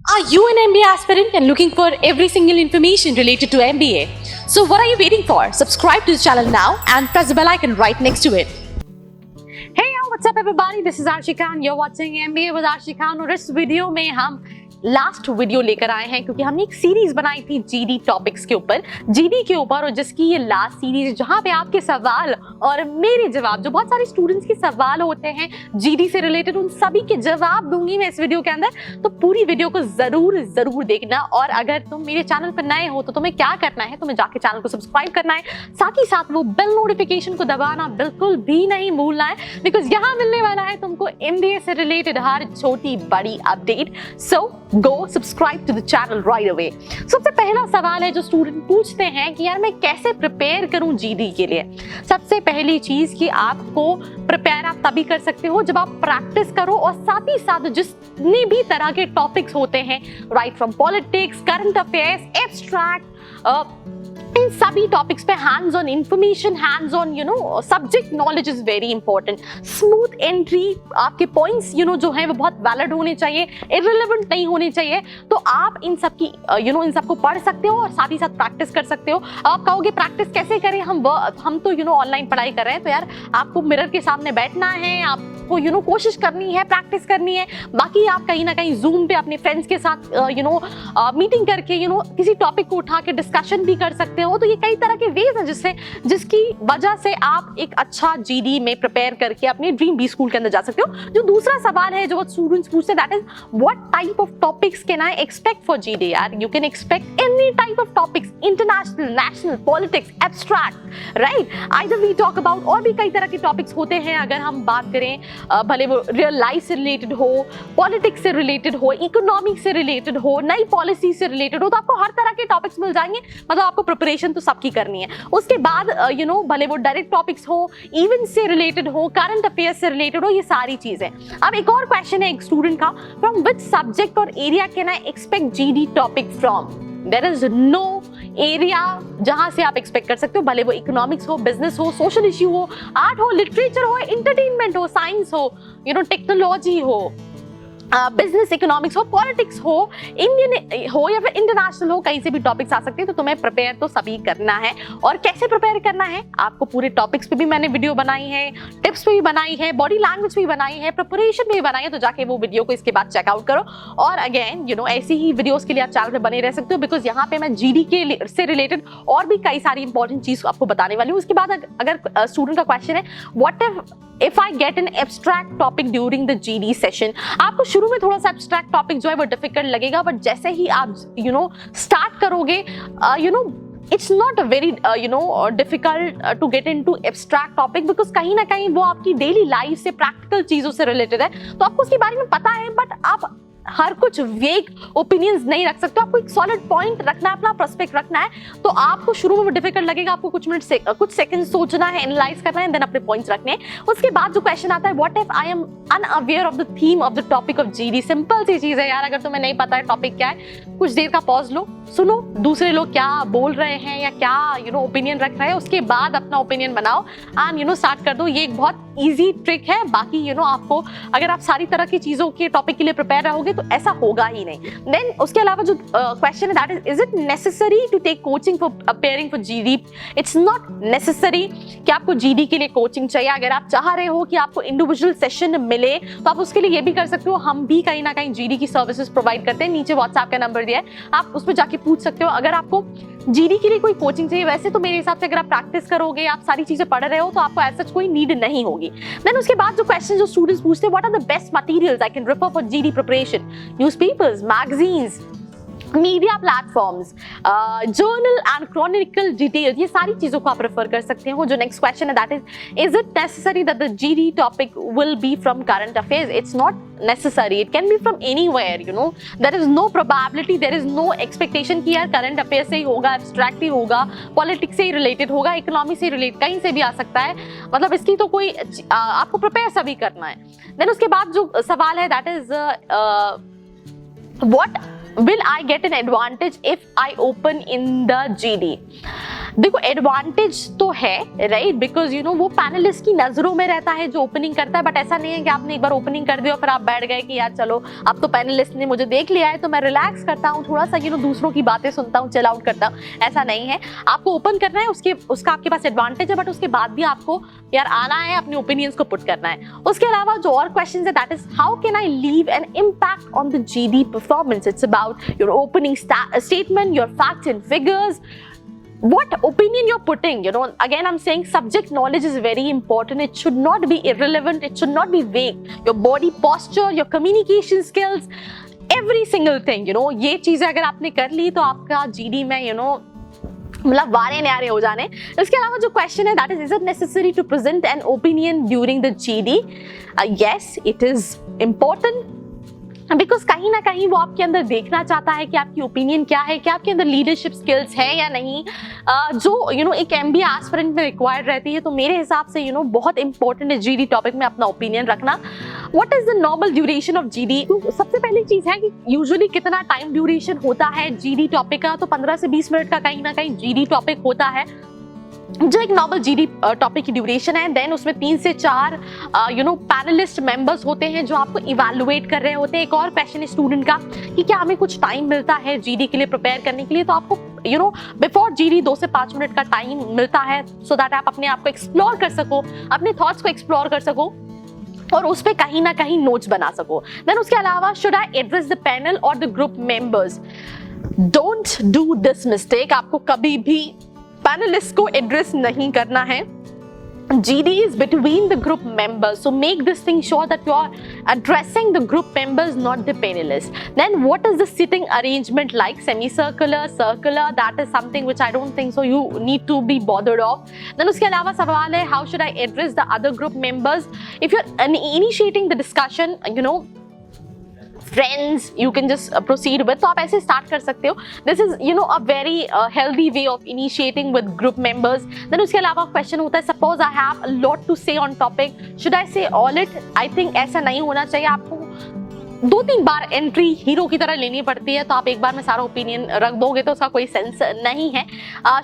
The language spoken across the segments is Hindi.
Are you an MBA aspirant and looking for every single information related to MBA? So what are you waiting for? Subscribe to the channel now and press the bell icon right next to it. Hey yo, what's up everybody? This is Arshi Khan. You're watching MBA with Arshi Khan और इस वीडियो में हम लास्ट वीडियो लेकर आए हैं क्योंकि हमने एक सीरीज बनाई थी जीडी टॉपिक्स के ऊपर, जीडी के ऊपर, और जिसकी ये लास्ट सीरीज जहां पे आपके सवाल और मेरे जवाब, जो बहुत सारे स्टूडेंट्स के सवाल होते हैं जीडी से रिलेटेड, उन सभी के जवाब दूंगी मैं इस वीडियो के अंदर। तो पूरी वीडियो को जरूर देखना। और अगर तुम मेरे चैनल पर नए हो तो तुम्हें क्या करना है, तुम्हें जाके चैनल को सब्सक्राइब करना है, साथ ही साथ वो बेल नोटिफिकेशन को दबाना बिल्कुल भी नहीं भूलना है, बिकॉज यहाँ मिलने वाला है तुमको एमबीए से रिलेटेड हर छोटी बड़ी update. So go subscribe to the channel right away. सबसे पहला सवाल है जो स्टूडेंट पूछते हैं कि यार मैं कैसे प्रिपेयर करूं जीडी के लिए। सबसे पहली चीज कि आपको प्रिपेयर आप तभी कर सकते हो जब आप प्रैक्टिस करो, और साथ ही साथ जितने भी तरह के टॉपिक्स होते हैं, right from politics, current affairs, abstract, इन सभी टॉपिक्स पे hands on information, hands on subject knowledge is very important. Smooth entry, आपके पॉइंट्स जो है वो बहुत वैलिड होने चाहिए, इररिलेवेंट नहीं होने चाहिए। तो आप इन सब की इन सबको पढ़ सकते हो और साथ ही साथ प्रैक्टिस कर सकते हो। आप कहोगे प्रैक्टिस कैसे करें, हम तो ऑनलाइन पढ़ाई कर रहे हैं, तो यार आपको मिरर के सामने बैठना है, आपको कोशिश करनी है, प्रैक्टिस करनी है। बाकी आप कहीं ना कहीं जूम पे अपने फ्रेंड्स के साथ मीटिंग करके किसी टॉपिक को उठा के डिस्कशन भी कर सकते हो। तो ये कई तरह के वेज हैं जिसकी वजह से आप एक अच्छा जीडी में प्रिपेयर करके अपने ड्रीम बी स्कूल के अंदर जा सकते हो। जो दूसरा सवाल है जो स्टूडेंट्स पूछते हैं, that is what type of topics can I expect for GD. यार you can expect any type of topics, international, national, politics, abstract, right. Either we talk about, और भी कई तरह के टॉपिक्स होते हैं। अगर हम बात करें भले वो रियल लाइफ से रिलेटेड हो, पॉलिटिक्स से रिलेटेड हो, इकोनॉमिक्स से रिलेटेड हो, नई पॉलिसी से रिलेटेड हो, तो आपको हर तरह के टॉपिक्स मिल जाएंगे। मतलब आपको प्रिपरेशन तो सबकी करनी है। उसके बाद भले वो डायरेक्ट टॉपिक्स हो, इवेंट से रिलेटेड हो, करंट अफेयर्स से रिलेटेड हो, ये सारी चीजें। अब एक और क्वेश्चन है एक स्टूडेंट का, फ्रॉम विच सब्जेक्ट और area can I expect GD topic from. There is no area जहां से आप एक्सपेक्ट कर सकते हो, भले वो इकोनॉमिक्स हो, बिजनेस हो, सोशल इश्यू हो, आर्ट हो, लिटरेचर हो, एंटरटेनमेंट हो, साइंस हो, टेक्नोलॉजी हो, बिजनेस, इकोनॉमिक्स हो, पॉलिटिक्स हो, इंडियन हो या फिर इंटरनेशनल हो, कहीं से भी टॉपिक्स आ सकते हैं। तो तुम्हें प्रिपेयर तो सभी करना है। और कैसे प्रिपेयर करना है, आपको पूरे टॉपिक्स पे भी मैंने वीडियो बनाई है, टिप्स पे भी बनाई है, बॉडी लैंग्वेज पे भी बनाई है, प्रिपरेशन पे भी बनाई है। तो जाके वो वीडियो को इसके बाद चेकआउट करो। और अगेन ऐसी ही वीडियोस के लिए आप चैनल पे बने रह सकते हो, बिकॉज यहाँ पे मैं जीडी के से रिलेटेड और भी कई सारी इंपॉर्टेंट चीज आपको बताने वाली हूँ। उसके बाद अगर स्टूडेंट का क्वेश्चन है what if I get an abstract topic during the GD session, आपको शुरू में थोड़ा सा abstract topic जो है वो डिफिकल्ट लगेगा, बट जैसे ही आप स्टार्ट करोगे, it's not a very difficult to get into abstract topic, because कहीं ना कहीं वो आपकी डेली लाइफ से, प्रैक्टिकल चीजों से रिलेटेड है। तो आपको उसके बारे में पता है, बट आप हर कुछ वेग ओपिनियंस नहीं रख सकते। आपको एक सॉलिड पॉइंट रखना है, अपना पर्सपेक्ट रखना है। तो आपको शुरू में वो डिफिकल्ट लगेगा, आपको कुछ सेकंड सोचना है, एनालाइज करना है, देन अपने पॉइंट्स रखने हैं। उसके बाद जो क्वेश्चन आता है, what if I am unaware of the theme of the topic of GD. Simple सी चीज है यार, अगर तुम्हें नहीं पता है टॉपिक क्या है, कुछ देर का पॉज लो, सुनो दूसरे लोग क्या बोल रहे हैं या क्या ओपिनियन रख रहे हैं, उसके बाद अपना ओपिनियन बनाओ एंड स्टार्ट कर दो। ये एक बहुत ईजी ट्रिक है। बाकी आपको, अगर आप सारी तरह की चीजों के टॉपिक के लिए प्रिपेयर रहोगे तो ऐसा होगा ही नहीं। देन उसके अलावा जो क्वेश्चन है, that is it necessary to take coaching for appearing for GD. It's not necessary कि आपको जीडी के लिए कोचिंग चाहिए। अगर आप चाह रहे हो कि आपको इंडिविजुअल सेशन मिले तो आप उसके लिए ये भी कर सकते हो। हम भी कहीं ना कहीं जीडी की सर्विसेज प्रोवाइड करते हैं। नीचे व्हाट्सएप का नंबर दिया है, आप उस पर जाके पूछ सकते हो अगर आपको जीडी के लिए कोई कोचिंग चाहिए। वैसे तो मेरे हिसाब से अगर आप प्रैक्टिस करोगे, आप सारी चीजें पढ़ रहे हो, तो आपको ऐसा कोई नीड नहीं होगी। देन उसके बाद जो क्वेश्चन जो स्टूडेंट्स पूछते हैं, what are the best materials I can refer for GD preparation. Newspapers, magazines, media platforms, journal and chronicle detail, ये सारी चीजों को आप रेफर कर सकते हो। जो नेक्स्ट क्वेश्चन है, that is it necessary that the GD topic will be from current affairs. It's not necessary, it can be from anywhere, there is no probability, there is no expectation कि यार करंट अफेयर से ही होगा, एब्स्ट्रैक्ट ही होगा, पॉलिटिक्स से ही रिलेटेड होगा, इकोनॉमी से रिलेटेड, कहीं से भी आ सकता है। मतलब इसकी तो कोई, आपको प्रिपेयर सभी करना है। देन उसके बाद जो सवाल है, that is what will I get an advantage if I open in the GD? देखो एडवांटेज तो है राइट, बिकॉज यू नो वो पैनलिस्ट की नजरों में रहता है जो ओपनिंग करता है, बट ऐसा नहीं है कि आपने एक बार ओपनिंग कर दी और फिर आप बैठ गए कि यार चलो अब तो पैनलिस्ट ने मुझे देख लिया है तो मैं रिलैक्स करता हूँ, थोड़ा सा यू नो दूसरों की बातें सुनता हूँ, चिल आउट करता हूँ। ऐसा नहीं है, आपको ओपन करना है, उसका आपके पास एडवांटेज है, बट उसके बाद भी आपको यार आना है, अपने ओपिनियंस को पुट करना है। उसके अलावा जो और क्वेश्चन है that is how can I leave an impact on the GD performance. It's about your opening statement, your facts and figures, what opinion you're putting. You know, again I'm saying subject knowledge is very important. It should not be irrelevant, it should not be vague. Your body posture, your communication skills, every single thing, you know, ये चीजें अगर आपने कर ली तो आपका जीडी में you know मतलब वारे न्यारे हो जाने। इसके अलावा जो क्वेश्चन है that is it necessary to present an opinion during the GD. Yes it is important, because कहीं ना कहीं वो आपके अंदर देखना चाहता है कि आपकी ओपिनियन क्या है, क्या आपके अंदर लीडरशिप स्किल्स है या नहीं, जो यू नो एक एमबीए एस्पिरेंट में रिक्वायर्ड रहती है। तो मेरे हिसाब से यू नो बहुत इंपॉर्टेंट है जीडी टॉपिक में अपना ओपिनियन रखना। What is the normal duration of GD? सबसे पहली चीज है कि यूजुअली कितना टाइम ड्यूरेशन होता है जीडी टॉपिक का, तो 15 से 20 मिनट का कहीं ना कहीं जीडी टॉपिक होता है जो एक नॉर्मल जीडी टॉपिक की ड्यूरेशन है। देन उसमें 3 से 4 यू नो पैनलिस्ट मेंबर्स होते हैं जो आपको इवैल्यूएट कर रहे होते हैं। एक और क्वेश्चन है स्टूडेंट का कि क्या हमें कुछ टाइम मिलता है जीडी के लिए प्रिपेयर करने के लिए, तो आपको यू नो बिफोर जीडी 2 से 5 मिनट का टाइम मिलता है सो दैट आप अपने आप को एक्सप्लोर कर सको, अपने थॉट्स को एक्सप्लोर कर सको और उस पे कहीं ना कहीं नोट्स बना सको। देन उसके अलावा should I address the panel और the group members? Don't do this mistake, आपको कभी भी पैनलिस्ट को एड्रेस नहीं करना है। GD is between the group members, so make this thing sure that you are addressing the group members, not the panelists. Then what is the sitting arrangement like? Semicircular, circular, that is something which I don't think so you need to be bothered of. Then उसके अलावा सवाल है how should I address the other group members? If you're initiating the discussion, you know, friends you can just proceed with, तो आप ऐसे start कर सकते हो। This is you know a very healthy way of initiating with group members. Then उसके अलावा question होता है suppose I have a lot to say on topic, should I say all it? I think ऐसा नहीं होना चाहिए, आपको 2-3 बार एंट्री हीरो की तरह लेनी पड़ती है, तो आप एक बार में सारा ओपिनियन रख दोगे तो उसका कोई सेंस नहीं है।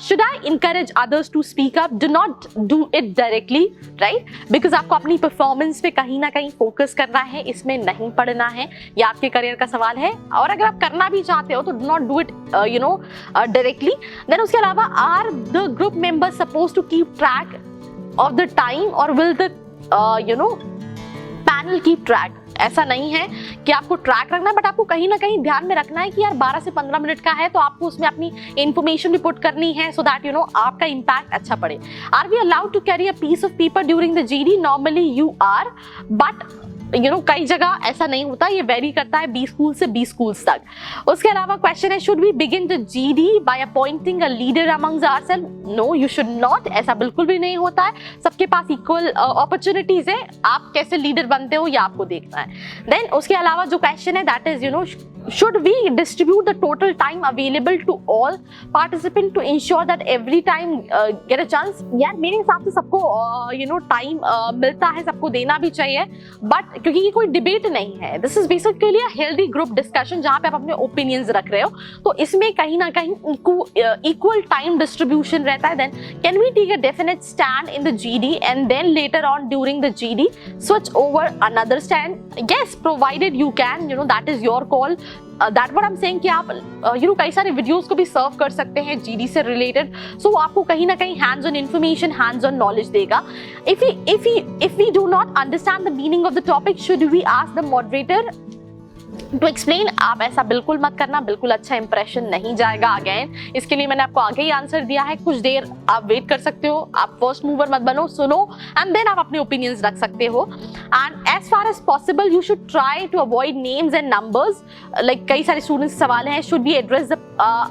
Should I encourage others to speak up? Do not do it directly right, because आपको अपनी परफॉर्मेंस पे कहीं ना कहीं फोकस करना है, इसमें नहीं पढ़ना है, या आपके करियर का सवाल है। और अगर आप करना भी चाहते हो तो do not do it you know directly. Then उसके अलावा are the group members suppose to keep track of the time और will the you know panel keep track? ऐसा नहीं है कि आपको ट्रैक रखना है, बट आपको कहीं ना कहीं ध्यान में रखना है कि यार 12 से 15 मिनट का है तो आपको उसमें अपनी इंफॉर्मेशन भी पुट करनी है सो दैट यू नो आपका इंपैक्ट अच्छा पड़े। Are we allowed to carry a piece of paper during the GD? Normally you are, but you know कई जगह ऐसा नहीं होता, ये वेरी करता है 20 स्कूल से 20 स्कूल्स तक। उसके अलावा क्वेश्चन है should we begin the GD by appointing a leader amongst ourself? No you should not, ऐसा बिल्कुल भी नहीं होता है। सबके पास इक्वल अपॉर्चुनिटीज है, आप कैसे लीडर बनते हो ये आपको देखना है। देन उसके अलावा जो क्वेश्चन है that is you know should we distribute the total time available to all participants to ensure that every time get a chance? यार मेरे हिसाब से सबको you know टाइम मिलता है, सबको देना भी चाहिए, बट क्योंकि ये कोई डिबेट नहीं है, this is basically a healthy group discussion जहाँ पे आप अपने ओपिनियंस रख रहे हो, तो इसमें कहीं ना कहीं इक्वल टाइम डिस्ट्रीब्यूशन रहता है। Then can we take a definite stand in the GD and then later on during the GD switch over another stand? Yes, provided you can, you know, that is your call. That what I'm saying कि आप you know कई सारे वीडियोस को भी सर्व कर सकते हैं जीडी से रिलेटेड, सो आपको कहीं ना कहीं hands on information, hands on knowledge देगा। If we do not understand the meaning of the topic, should we ask the moderator to explain? आप ऐसा बिल्कुल मत करना, बिल्कुल अच्छा इंप्रेशन नहीं जाएगा। अगेन इसके लिए मैंने आपको आगे ही आंसर दिया है, कुछ देर आप वेट कर सकते हो, आप फर्स्ट मूवर मत बनो, सुनो एंड देन आप अपने ओपिनियंस रख सकते हो। And as far as possible you should try to avoid names and numbers. Like कई सारे स्टूडेंट्स सवाल हैं should be address the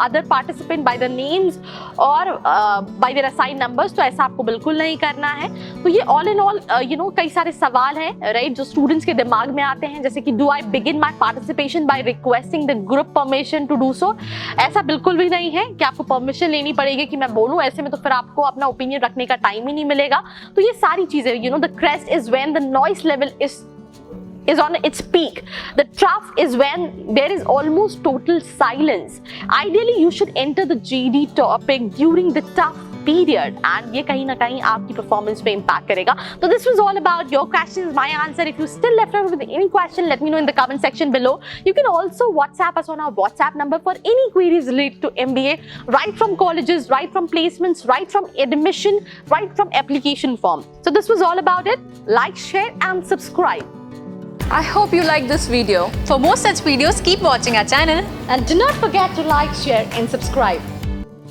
other participant by the names और बाय देयर असाइन नंबर्स, तो ऐसा आपको बिल्कुल नहीं करना है। तो ये all in all you know कई सारे सवाल हैं राइट जो स्टूडेंट्स के दिमाग में आते हैं, जैसे कि do I begin my participation by requesting the group permission to do so? ऐसा बिल्कुल भी नहीं है कि आपको परमिशन लेनी पड़ेगी कि मैं बोलूं, ऐसे में तो फिर आपको अपना ओपिनियन रखने का टाइम ही नहीं मिलेगा। तो ये सारी चीजें you know the crest is when the noise level is on its peak. The trough is when there is almost total silence. Ideally, you should enter the GD topic during the tough period and ये कहीं ना कहीं आपकी परफॉर्मेंस पे इम्पैक्ट करेगा. तो this was all about your questions, my answer. If you still left out with any question, let me know in the comment section below. You can also WhatsApp us on our WhatsApp number for any queries related to MBA, right from colleges, right from placements, right from admission, right from application form. So this was all about it. Like, share and subscribe. I hope you liked this video. For more such videos, keep watching our channel. And do not forget to like, share, and subscribe.